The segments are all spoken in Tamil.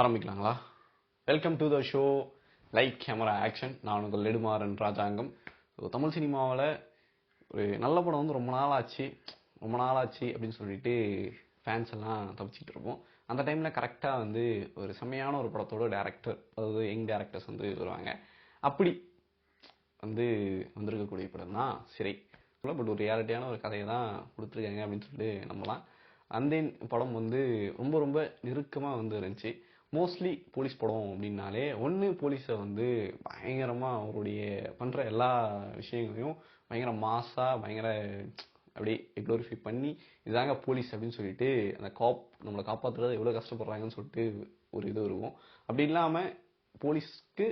ஆரம்பிக்கலாங்களா? Welcome to the show light camera action. நான் உங்கள் நெடுமாறன் ராஜாங்கம். தமிழ் சினிமாவில் ஒரு நல்ல படம் வந்து ரொம்ப நாள் ஆச்சு அப்படின்னு சொல்லிட்டு ஃபேன்ஸ் எல்லாம் தவிச்சிட்டு இருப்போம். அந்த டைமில் கரெக்டாக வந்து ஒரு செம்மையான ஒரு படத்தோட டேரக்டர், அதாவது யங் டேரக்டர்ஸ் வந்து வருவாங்க. அப்படி வந்து வந்திருக்கக்கூடிய படம் தான் சிறை. பட் ஒரு ரியாலிட்டியான ஒரு கதையை தான் கொடுத்துருக்காங்க அப்படின்னு சொல்லிட்டு நம்பலாம். அந்த படம் வந்து ரொம்ப ரொம்ப நெருக்கமாக வந்து இருந்துச்சு. மோஸ்ட்லி போலீஸ் படம் அப்படின்னாலே ஒன்று போலீஸை வந்து பயங்கரமாக அவருடைய பண்ணுற எல்லா விஷயங்களையும் பயங்கர மாஸாக பயங்கர அப்படியே க்ளோரிஃபை பண்ணி இதாங்க போலீஸ் அப்படின்னு சொல்லிட்டு அந்த நம்மளை காப்பாற்றுறது எவ்வளோ கஷ்டப்படுறாங்கன்னு சொல்லிட்டு ஒரு இது இருக்கும். அப்படி இல்லாமல் போலீஸ்க்கு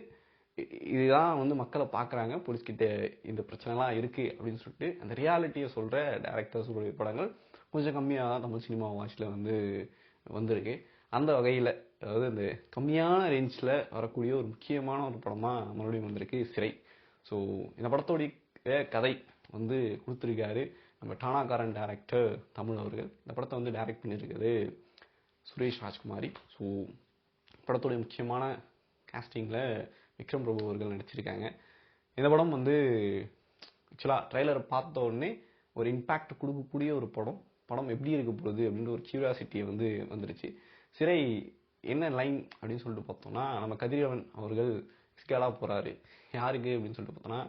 இதுதான் வந்து மக்களை பார்க்குறாங்க, போலீஸ்கிட்ட இந்த பிரச்சனைலாம் இருக்குது அப்படின்னு சொல்லிட்டு அந்த ரியாலிட்டியை சொல்கிற டேரக்டர்ஸுடைய படங்கள் கொஞ்சம் கம்மியாக தான் தமிழ் சினிமா வாட்சில் வந்து வந்திருக்கு. அந்த வகையில் அதாவது இந்த கம்மியான ரேஞ்சில் வரக்கூடிய ஒரு முக்கியமான ஒரு படமாக மறுபடியும் வந்திருக்கு சிறை. ஸோ இந்த படத்தோடைய கதை வந்து கொடுத்துருக்காரு நம்ம டானாக்காரன் டேரக்டர் தமிழ் அவர்கள். இந்த படத்தை வந்து டைரக்ட் பண்ணியிருக்கிறது சுரேஷ் ராஜ்குமாரி. ஸோ படத்துடைய முக்கியமான காஸ்டிங்கில் விக்ரம் பிரபு அவர்கள் நடிச்சிருக்காங்க. இந்த படம் வந்து ஆக்சுவலாக ட்ரெய்லரை பார்த்த உடனே ஒரு இம்பேக்ட் கொடுக்கக்கூடிய ஒரு படம் எப்படி இருக்க போகுது அப்படின்ற ஒரு கியூரியாசிட்டியை வந்து வந்துருச்சு. சிறை என்ன லைன் அப்படின்னு சொல்லிட்டு பார்த்தோம்னா, நம்ம கதிரவன் அவர்கள் எஸ்கேலாக போகிறாரு. யாருக்கு அப்படின்னு சொல்லிட்டு பார்த்தோம்னா,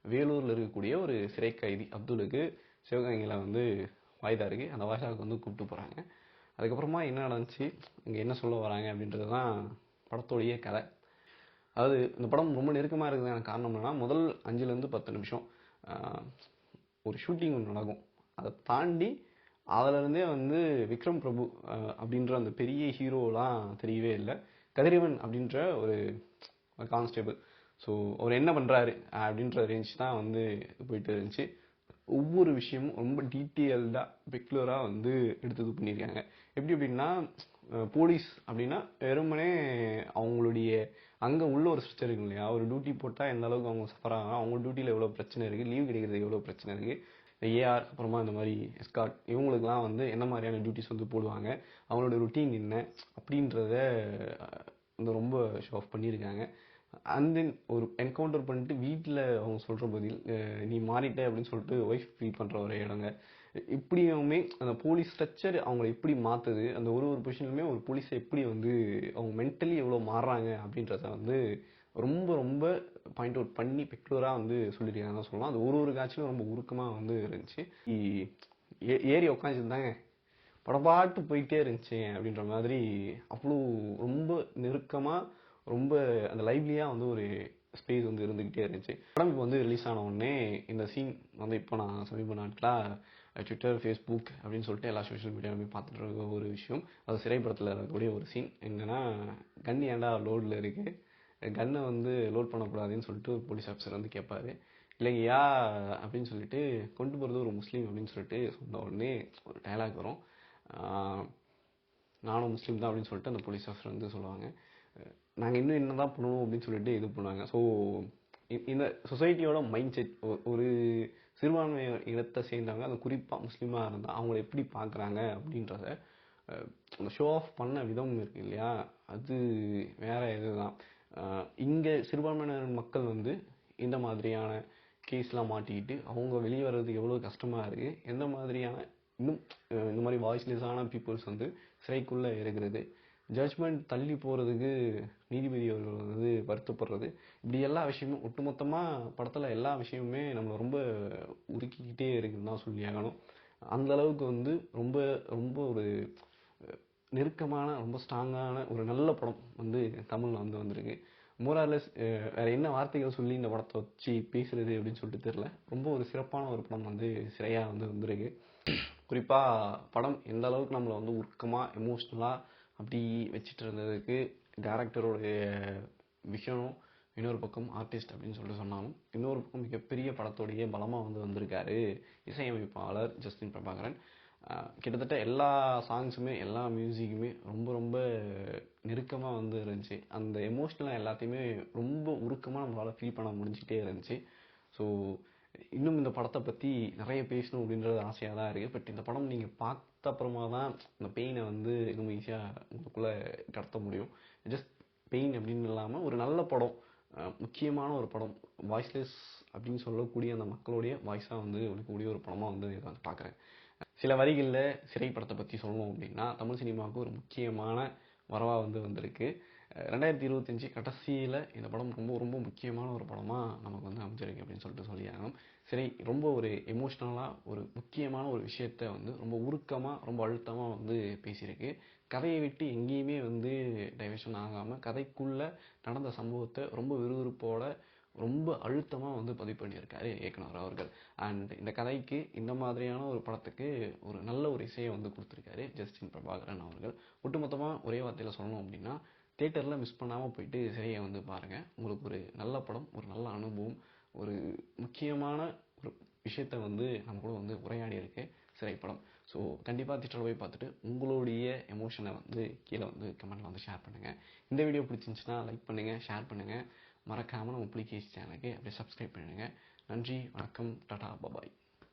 வேலூரில் இருக்கக்கூடிய ஒரு சிறை கைதி அப்துலுக்கு சிவகங்கையில் வந்து வாய்தா இருக்குது. அந்த வாய்தாவுக்கு வந்து கூப்பிட்டு போகிறாங்க. அதுக்கப்புறமா என்ன நடந்துச்சு, இங்கே என்ன சொல்ல வராங்க அப்படின்றது தான் படத்தோடைய கதை. அதாவது இந்த படம் ரொம்ப நெருக்கமாக இருக்குதுக்கான காரணம் என்னன்னா, முதல் 5-10 நிமிஷம் ஒரு ஷூட்டிங் ஒன்று நடக்கும். அதை தாண்டி அதிலிருந்தே வந்து விக்ரம் பிரபு அப்படின்ற அந்த பெரிய ஹீரோலாம் தெரியவே இல்லை. கதிரவன் அப்படின்ற ஒரு கான்ஸ்டேபிள், ஸோ அவர் என்ன பண்ணுறாரு அப்படின்ற ரேஞ்ச் தான் வந்து போயிட்டு இருந்துச்சு. ஒவ்வொரு விஷயமும் ரொம்ப டீட்டெயில்டாக பெக்குலராக வந்து எடுத்து பண்ணியிருக்காங்க. எப்படி அப்படின்னா, போலீஸ் அப்படின்னா வெறுமனே அவங்களுடைய அங்கே உள்ள ஒரு ஸ்ட்ரக்சர் இருக்கு இல்லையா, ஒரு டியூட்டி போட்டால் எந்த அளவுக்கு அவங்க சஃபர் ஆகிறாங்க, அவங்க டியூட்டியில் எவ்வளோ பிரச்சனை இருக்குது, லீவ் கிடைக்கிறது எவ்வளோ பிரச்சனை இருக்குது, இந்த ஏஆர் அப்புறமா இந்த மாதிரி எஸ்கார்ட் இவங்களுக்குலாம் வந்து என்ன மாதிரியான டியூட்டிஸ் வந்து போடுவாங்க, அவங்களோட ருட்டீன் என்ன அப்படின்றத வந்து ரொம்ப ஷோ ஆஃப் பண்ணியிருக்காங்க. அண்ட் தென் ஒரு என்கவுண்டர் பண்ணிட்டு வீட்டில் அவங்க சொல்கிற பதில், நீ மாறிட்ட அப்படின்னு சொல்லிட்டு ஒய்ஃப் ஃபீல் பண்ணுற ஒரு இடங்க. இப்படியுமே அந்த போலீஸ் ஸ்ட்ரக்சர் அவங்கள எப்படி மாற்றுது, அந்த ஒரு பொசிஷன்லையுமே ஒரு போலீஸை எப்படி வந்து அவங்க மென்டலி எவ்வளோ மாறுறாங்க அப்படின்றத வந்து ரொம்ப ரொம்ப பாயிண்ட் அவுட் பண்ணி பெக்குலராக வந்து சொல்லியிருக்காங்க சொல்லலாம். அது ஒரு காட்சியும் ரொம்ப உருக்கமாக வந்து இருந்துச்சு. ஏறி உட்காந்துருந்தாங்க, படப்பாட்டு போயிட்டே இருந்துச்சு அப்படின்ற மாதிரி அவ்வளோ ரொம்ப நெருக்கமாக ரொம்ப அந்த லைவ்லியாக வந்து ஒரு ஸ்பேஸ் வந்து இருந்துக்கிட்டே இருந்துச்சு. படம் இப்போ வந்து ரிலீஸ் ஆன உடனே இந்த சீன் வந்து இப்போ நான் சமீப நாட்களாக ட்விட்டர், ஃபேஸ்புக் அப்படின்னு சொல்லிட்டு எல்லா சோஷியல் மீடியாவுமே பார்த்துட்டு இருக்க ஒரு விஷயம். அது சிறைப்படத்தில் இருக்கக்கூடிய ஒரு சீன் என்னென்னா, கன் ஏண்டா லோடில் இருக்குது, கன்னை வந்து லோட் பண்ணக்கூடாதுன்னு சொல்லிட்டு ஒரு போலீஸ் ஆஃபீஸர் வந்து கேட்பாரு. இல்லைங்கய்யா அப்படின்னு சொல்லிட்டு, கொண்டு போகிறது ஒரு முஸ்லீம் அப்படின்னு சொல்லிட்டு சொன்ன உடனே ஒரு டைலாக் வரும், நானும் முஸ்லீம் தான் அப்படின்னு சொல்லிட்டு அந்த போலீஸ் ஆஃபீஸர் வந்து சொல்லுவாங்க. நாங்கள் இன்னும் என்ன தான் பண்ணுவோம் அப்படின்னு சொல்லிட்டு இது பண்ணுவாங்க. ஸோ இந்த சொசைட்டியோட மைண்ட் செட், ஒரு சிறுபான்மை இனத்தை சேர்ந்தவங்க, அது குறிப்பாக முஸ்லீமாக இருந்தால் அவங்கள எப்படி பார்க்குறாங்க அப்படின்றத அந்த ஷோ ஆஃப் பண்ண விதம் இருக்கு இல்லையா, அது வேற இதுதான். இங்கே சிறுபான்மையினர் மக்கள் வந்து இந்த மாதிரியான கேஸ்லாம் மாட்டிக்கிட்டு அவங்க வெளியே வர்றதுக்கு எவ்வளோ கஷ்டமாக இருக்குது, எந்த மாதிரியான இன்னும் இந்த மாதிரி வாய்ஸ்லெஸ்ஸான பீப்புள்ஸ் வந்து சிறைக்குள்ளே இருக்கிறது, ஜட்ஜ்மெண்ட் தள்ளி போகிறதுக்கு நீதிபதி அவர்கள் வந்து வருத்தப்படுறது, இப்படி எல்லா விஷயமும் ஒட்டுமொத்தமாக படத்தில் எல்லா விஷயமுமே நம்மளை ரொம்ப உருக்கிக்கிட்டே இருக்குன்னு தான் சொல்லி ஆகணும். அந்தளவுக்கு வந்து ரொம்ப ரொம்ப ஒரு நெருக்கமான ரொம்ப ஸ்ட்ராங்கான ஒரு நல்ல படம் வந்து தமிழில் வந்து வந்திருக்கு. மோரார்லெஸ் வேறு என்ன வார்த்தைகள் சொல்லி இந்த படத்தை வச்சு பேசுகிறது அப்படின்னு சொல்லிட்டு தெரில. ரொம்ப ஒரு சிறப்பான ஒரு படம் வந்து சிறையாக வந்து வந்திருக்கு. குறிப்பாக படம் எந்த அளவுக்கு நம்மளை வந்து உருக்கமாக எமோஷ்னலாக அப்படி வச்சுட்டு இருந்ததுக்கு டேரக்டருடைய விஷயம், இன்னொரு பக்கம் ஆர்டிஸ்ட் அப்படின்னு சொல்லிட்டு சொன்னாலும், இன்னொரு பக்கம் மிகப்பெரிய படத்தோடைய பலமாக வந்து வந்திருக்காரு இசையமைப்பாளர் ஜஸ்டின் பிரபாகரன். கிட்டத்தட்ட எல்லா சாங்ஸுமே எல்லா மியூசிக்குமே ரொம்ப ரொம்ப நெருக்கமாக வந்து இருந்துச்சு. அந்த எமோஷ்னலாக எல்லாத்தையுமே ரொம்ப உருக்கமாக நம்மளால் ஃபீல் பண்ண முடிஞ்சிட்டே இருந்துச்சு. ஸோ இன்னும் இந்த படத்தை பற்றி நிறைய பேசணும் அப்படின்றது ஆசையாக தான் இருக்குது. பட் இந்த படம் நீங்கள் செத்த அப்புறமா தான் அந்த பெயினை வந்து ரொம்ப ஈஸியாக உங்களுக்குள்ளே கடத்த முடியும். ஜஸ்ட் பெயின் அப்படின்னு இல்லாமல் ஒரு நல்ல படம், முக்கியமான ஒரு படம், வாய்ஸ்லெஸ் அப்படின்னு சொல்லக்கூடிய அந்த மக்களுடைய வாய்ஸாக வந்து ஒழிக்கக்கூடிய ஒரு படமாக வந்து இதை வந்து பார்க்குறேன். சில வரிகளில் சிறைப்படத்தை பற்றி சொல்லணும் அப்படின்னா தமிழ் சினிமாவுக்கு ஒரு முக்கியமான வரவாக வந்து வந்திருக்கு. 2025 கடைசியில் இந்த படம் ரொம்ப ரொம்ப முக்கியமான ஒரு படமாக நமக்கு வந்து அமைஞ்சிருக்கு அப்படின்னு சொல்லிட்டு சொல்லியாகணும். சரி, ரொம்ப ஒரு எமோஷ்னலாக ஒரு முக்கியமான ஒரு விஷயத்த வந்து ரொம்ப உருக்கமாக ரொம்ப அழுத்தமாக வந்து பேசியிருக்கு. கதையை விட்டு எங்கேயுமே வந்து டைவர்ஷன் ஆகாமல் கதைக்குள்ளே நடந்த சம்பவத்தை ரொம்ப விறுவிறுப்போட ரொம்ப அழுத்தமாக வந்து பதிவு பண்ணியிருக்காரு இயக்குனர் அவர்கள். அண்ட் இந்த கதைக்கு இந்த மாதிரியான ஒரு படத்துக்கு ஒரு நல்ல ஒரு இசையை வந்து கொடுத்துருக்காரு ஜஸ்டின் பிரபாகரன் அவர்கள். ஒட்டுமொத்தமாக ஒரே வார்த்தையில் சொல்லணும் அப்படின்னா தியேட்டரில் மிஸ் பண்ணாமல் போயிட்டு சிறையை வந்து பாருங்கள். உங்களுக்கு ஒரு நல்ல படம், ஒரு நல்ல அனுபவம், ஒரு முக்கியமான ஒரு விஷயத்த வந்து நம்ம கூட வந்து உரையாடி இருக்கு சிறைப்படம். ஸோ கண்டிப்பாக தியேட்டரில் போய் பார்த்துட்டு உங்களுடைய எமோஷனை வந்து கீழே வந்து கமெண்ட்டில் வந்து ஷேர் பண்ணுங்கள். இந்த வீடியோ பிடிச்சிருந்துச்சுன்னா லைக் பண்ணுங்கள், ஷேர் பண்ணுங்கள். மறக்காமல் நம்ம புலிகேசி சேனலுக்கு அப்படியே சப்ஸ்கிரைப் பண்ணுங்கள். நன்றி, வணக்கம், டாடா, பபாய்.